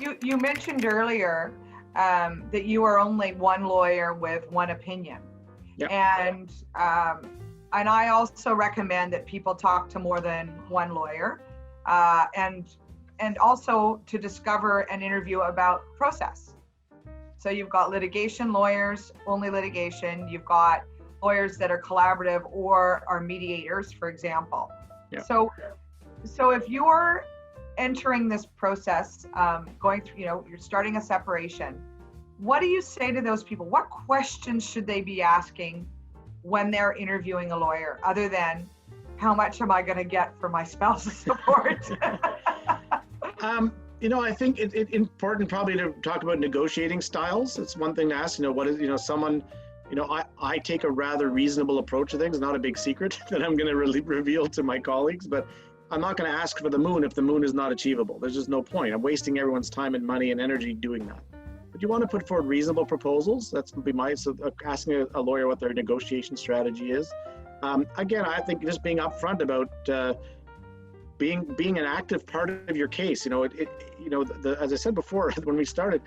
You mentioned earlier that you are only one lawyer with one opinion. Yep. And I also recommend that people talk to more than one lawyer, and also to discover and interview about process. So you've got litigation lawyers, only litigation. You've got lawyers that are collaborative or are mediators, for example. Yep. So if you're entering this process, going through, you're starting a separation, what do you say to those people? What questions should they be asking when they're interviewing a lawyer, other than how much am I going to get for my spouse's support? I think it's important probably to talk about negotiating styles. It's one thing to ask, someone, I take a rather reasonable approach to things, not a big secret that I'm going to really reveal to my colleagues, but I'm not going to ask for the moon if the moon is not achievable. There's just no point. I'm wasting everyone's time and money and energy doing that. But you want to put forward reasonable proposals. That's would be asking a lawyer what their negotiation strategy is. Again, I think just being upfront about being an active part of your case. As I said before, when we started,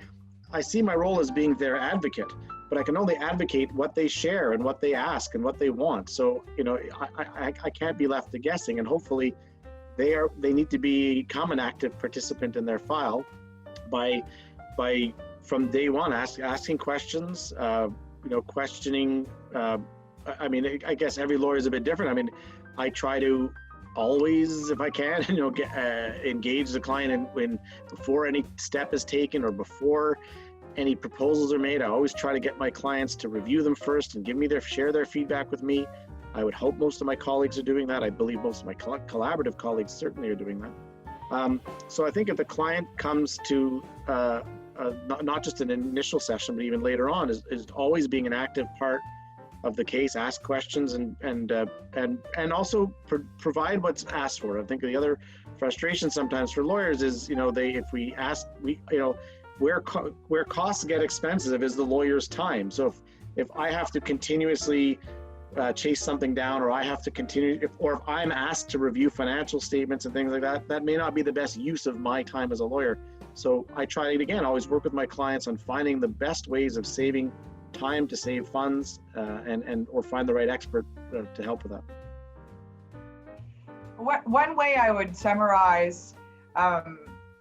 I see my role as being their advocate, but I can only advocate what they share and what they ask and what they want. So, I can't be left to guessing, and hopefully they need to become an active participant in their file by from day one, asking questions, questioning. I guess every lawyer is a bit different. I try to always, if I can, engage the client when before any step is taken or before any proposals are made. I always try to get my clients to review them first and share their feedback with me. I would hope most of my colleagues are doing that. I believe most of my collaborative colleagues certainly are doing that. So I think if the client comes to not just an initial session, but even later on, is always being an active part of the case, ask questions and also provide what's asked for. I think the other frustration sometimes for lawyers is, where costs get expensive is the lawyer's time. So if I have to continuously chase something down, or I have to continue, if I'm asked to review financial statements and things like that, that may not be the best use of my time as a lawyer. So I try to, again, always work with my clients on finding the best ways of saving time to save funds or find the right expert to help with that. One way I would summarize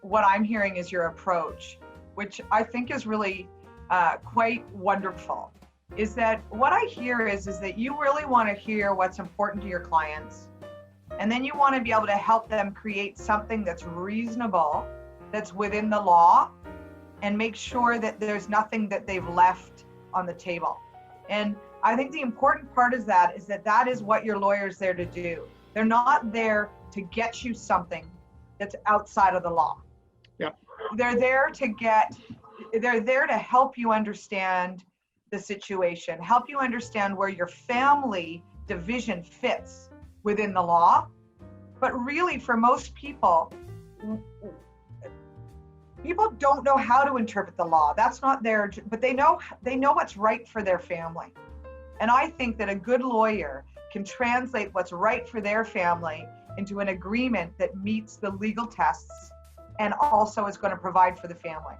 what I'm hearing is your approach, which I think is really quite wonderful, is that what I hear is that you really want to hear what's important to your clients, and then you want to be able to help them create something that's reasonable, that's within the law, and make sure that there's nothing that they've left on the table. And I think the important part is that is what your lawyer's there to do. They're not there to get you something that's outside of the law. Yep. They're there to help you understand the situation, help you understand where your family division fits within the law. But really, for most people don't know how to interpret the law. That's not their, but they know what's right for their family. And I think that a good lawyer can translate what's right for their family into an agreement that meets the legal tests and also is going to provide for the family.